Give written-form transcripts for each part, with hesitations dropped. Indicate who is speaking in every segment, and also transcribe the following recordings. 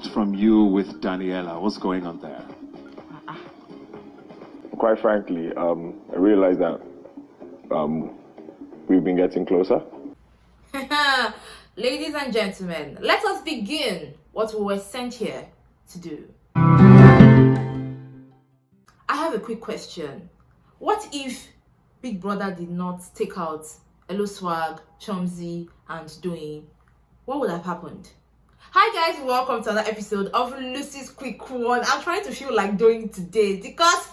Speaker 1: from you with Daniella. What's going on there?
Speaker 2: Quite frankly, I realized that we've been getting closer.
Speaker 3: Ladies and gentlemen, let us begin what we were sent here to do. I have a quick question. What if Big Brother did not take out Elo Swag, Chumzy, and Doyin? What would have happened? Hi guys, welcome to another episode of Lucy's Quick One. I'm trying to feel like doing today because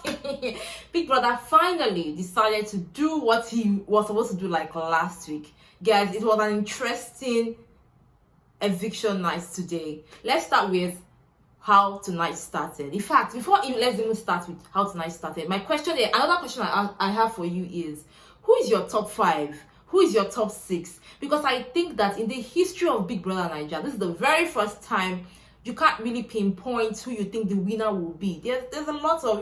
Speaker 3: Big Brother finally decided to do what he was supposed to do like last week. Guys, it was an interesting eviction night today. Let's start with how tonight started. In fact, let's even start with how tonight started. Another question I have for you is, who is your top 5? Who is your top 6? Because I think that in the history of Big Brother Nigeria, this is the very first time you can't really pinpoint who you think the winner will be. There's a lot of,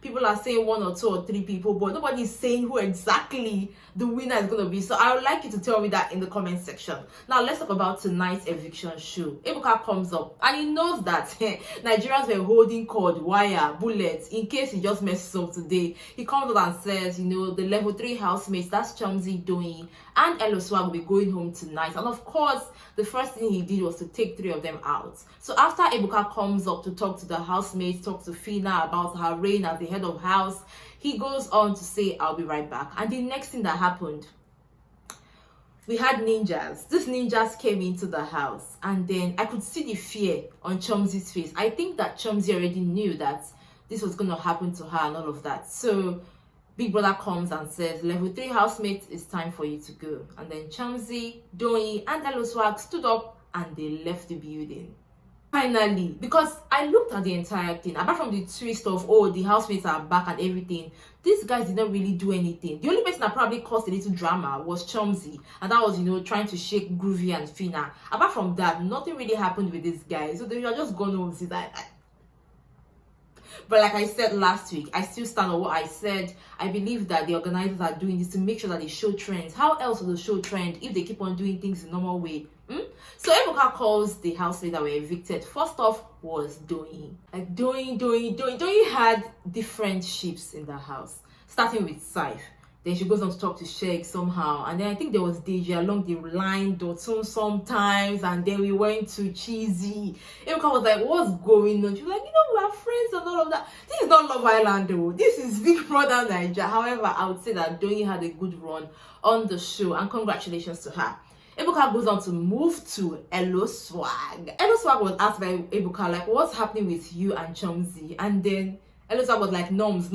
Speaker 3: people are saying 1 or 2 or 3 people, but nobody's saying who exactly the winner is going to be. So I would like you to tell me that in the comment section. Now let's talk about tonight's eviction show. Ebuka comes up and he knows that Nigerians were holding cord, wire, bullets in case he just messes up today. He comes up and says, the level 3 housemates, that's Chumzy, Doyin, and Elo Swag will be going home tonight. And of course, the first thing he did was to take 3 of them out. So after Ebuka comes up to talk to the housemates, talk to Fina about her reign as the head of house, he goes on to say, I'll be right back. And the next thing that happened, we had ninjas. These ninjas came into the house, and then I could see the fear on Chumzy's face. I think that Chumzy already knew that this was going to happen to her and all of that. So Big Brother comes and says, level 3 housemates, it's time for you to go. And then Chumzy, Doyin, and Elo Swag stood up and they left the building. Finally, because I looked at the entire thing, apart from the twist of, oh, the housemates are back and everything, these guys did not really do anything. The only person that probably caused a little drama was Chumzy, and that was, trying to shake Groovy and Fina. Apart from that, nothing really happened with these guys, so they were just gone home. But like I said last week, I still stand on what I said. I believe that the organizers are doing this to make sure that they show trends. How else will they show trend if they keep on doing things the normal way? So Ebuka calls the housemates that were evicted. First off was Doyin. Like Doyin had different ships in the house, starting with Saif. Then she goes on to talk to Sheikh somehow. And then I think there was Deji along the line, Dotun sometimes. And then we went to Chichi. Ebuka was like, what's going on? She was like, we are friends and all of that. This is not Love Island though. This is Big Brother Nigeria. However, I would say that Doyin had a good run on the show. And congratulations to her. Ebuka goes on to move to Elo Swag. Elo Swag was asked by Ebuka, like, what's happening with you and Chumzy? And then Elo Swag was like, norms.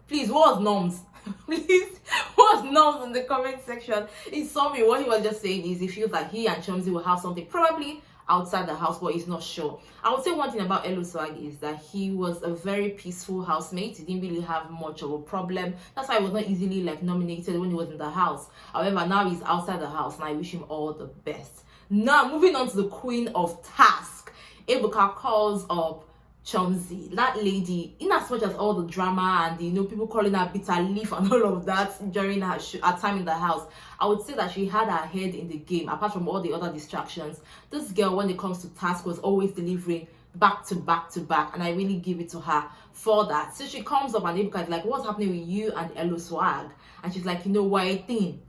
Speaker 3: Please, what was norms? Please, what's norms in the comment section? In summary, what he was just saying is he feels like he and Chumzy will have something probably outside the house, but he's not sure. I would say one thing about Elo Swag is that he was a very peaceful housemate. He didn't really have much of a problem. That's why he was not easily nominated when he was in the house. However, now he's outside the house, and I wish him all the best. Now, moving on to the queen of task, Ebuka calls up Chumzy, that lady, in as much as all the drama and people calling her bitter leaf and all of that during her time in the house, I would say that she had her head in the game. Apart from all the other distractions, this girl, when it comes to task, was always delivering back to back to back, and I really give it to her for that. So she comes up and Ebuka is like, what's happening with you and Elo Swag? And she's like, we're 18.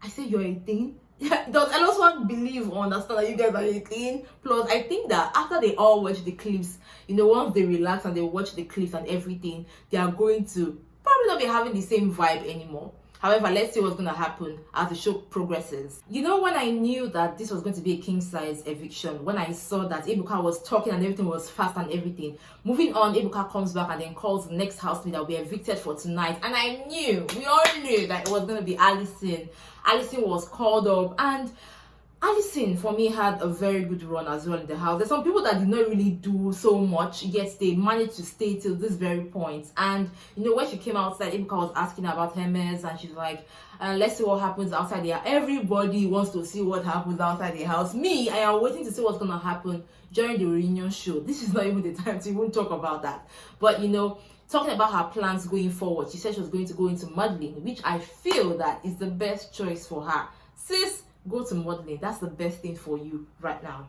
Speaker 3: I said, you're 18? Does Elo Swag believe or understand that you guys are 18? Plus, I think that after they all watch the clips, once they relax and they watch the clips and everything, they are going to probably not be having the same vibe anymore. However, let's see what's going to happen as the show progresses. When I knew that this was going to be a king-size eviction, when I saw that Ebuka was talking and everything was fast and everything, moving on, Ebuka comes back and then calls the next housemate that will be evicted for tonight. And we all knew that it was going to be Allison. Allison was called up, and Allison, for me, had a very good run as well in the house. There's some people that did not really do so much, yet they managed to stay till this very point. And when she came outside, Ebuka was asking about Hermes, and she's like, let's see what happens outside there. Everybody wants to see what happens outside the house. Me, I am waiting to see what's gonna happen during the reunion show. This is not even the time to even talk about that. But talking about her plans going forward, she said she was going to go into modeling, which I feel that is the best choice for her. Sis, go to modeling. That's the best thing for you right now.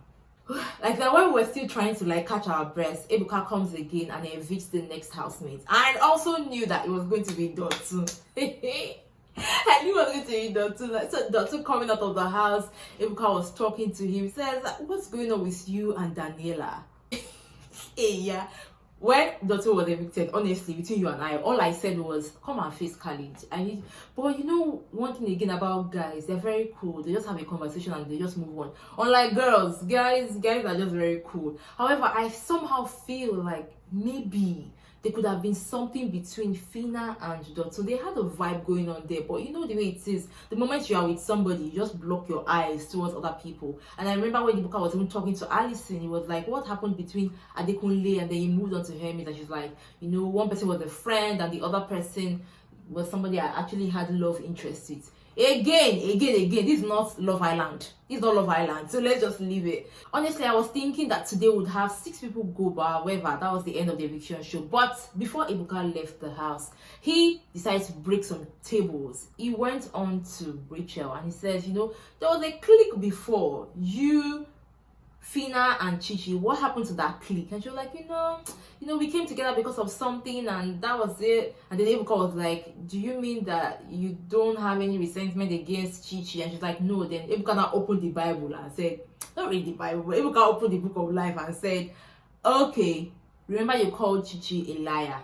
Speaker 3: like that when we were still trying to like catch our breath, Ebuka comes again and evicts the next housemate. I also knew that it was going to be Dotun. I knew it was going to be Dotun. Like, so Dotun coming out of the house, Ebuka was talking to him. He says, what's going on with you and Daniella? Hey, yeah. When Dotun was evicted, honestly, between you and I, all I said was, come and face Khalid. But you know, one thing again about guys, they're very cool. They just have a conversation and they just move on. Unlike girls, guys are just very cool. However, I somehow feel like maybe there could have been something between Fina and Dotun. They had a vibe going on there, but you know the way it is. The moment you are with somebody, you just block your eyes towards other people. And I remember when Ebuka was even talking to Alison, he was like, what happened between Adekunle? And then he moved on to Hermes, and she's like, you know, one person was a friend and the other person was somebody I actually had love interest with. Again, this is not Love Island. It's not Love Island, so let's just leave it. Honestly, I was thinking that today would have 6 people go, but however, that was the end of the eviction show. But before Ebuka left the house, he decided to break some tables. He went on to Rachel and he says, you know, there was a clique before you, Fina and Chichi. What happened to that clique? And she was like, you know, we came together because of something and that was it. And then Ebuka was like, do you mean that you don't have any resentment against Chichi? And she's like, no. Then Ebuka now opened the Bible and said, not read the Bible, but Ebuka opened the book of life and said, okay, remember you called Chichi a liar.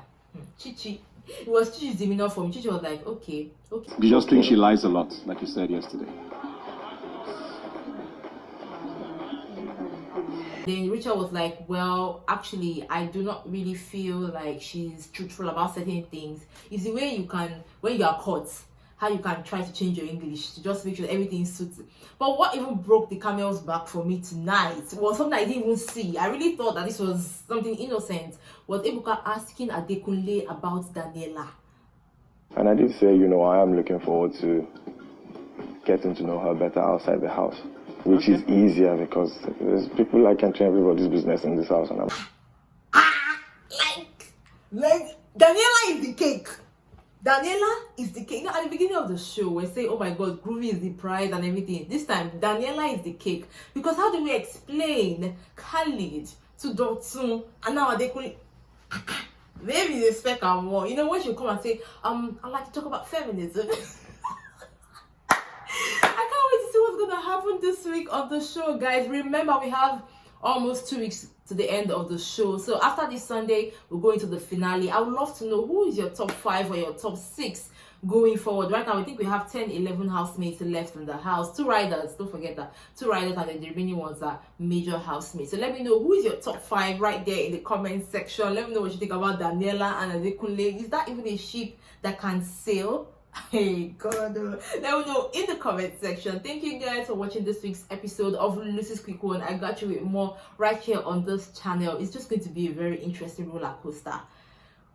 Speaker 3: Chichi, it was Chichi's demeanor for me. Chichi was like, okay.
Speaker 1: You just think she lies a lot, like you said yesterday.
Speaker 3: Then Rachel was like, well, actually, I do not really feel like she's truthful about certain things. It's the way you can, when you are caught, how you can try to change your English to just make sure everything suits. But what even broke the camel's back for me tonight was something I didn't even see. I really thought that this was something innocent. Was Ebuka asking Adekunle about Daniella.
Speaker 2: And I did say, you know, I am looking forward to getting to know her better outside the house. Which is easier because there's people like entering everybody's business in this house, and I'm
Speaker 3: like Daniella is the cake. Daniella is the cake. You know, at the beginning of the show, we say, oh my God, Groovy is the prize and everything. This time, Daniella is the cake. Because how do we explain Khalid to Dotun and now Adekunle? Maybe they expect her more. You know, when she come and say, I'd like to talk about feminism. What's gonna happen this week on the show, guys? Remember, we have almost 2 weeks to the end of the show, so after this Sunday we'll go into the finale. I would love to know who is your top 5 or your top 6 going forward. Right now, I think we have 10-11 housemates left in the house. 2 riders, don't forget that. 2 riders, and then the remaining ones are major housemates. So let me know who is your top 5 right there in the comment section. Let me know what you think about Daniella and Adekunle. Is that even a ship that can sail? Hey God, let me know in the comment section. Thank you guys for watching this week's episode of Lucy's Quick One. I got you with more right here on this channel. It's just going to be a very interesting roller coaster.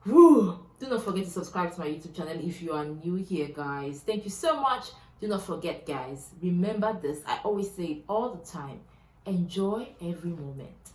Speaker 3: Woo! Do not forget to subscribe to my YouTube channel if you are new here, guys. Thank you so much. Do not forget, guys, remember this. I always say it all the time. Enjoy every moment.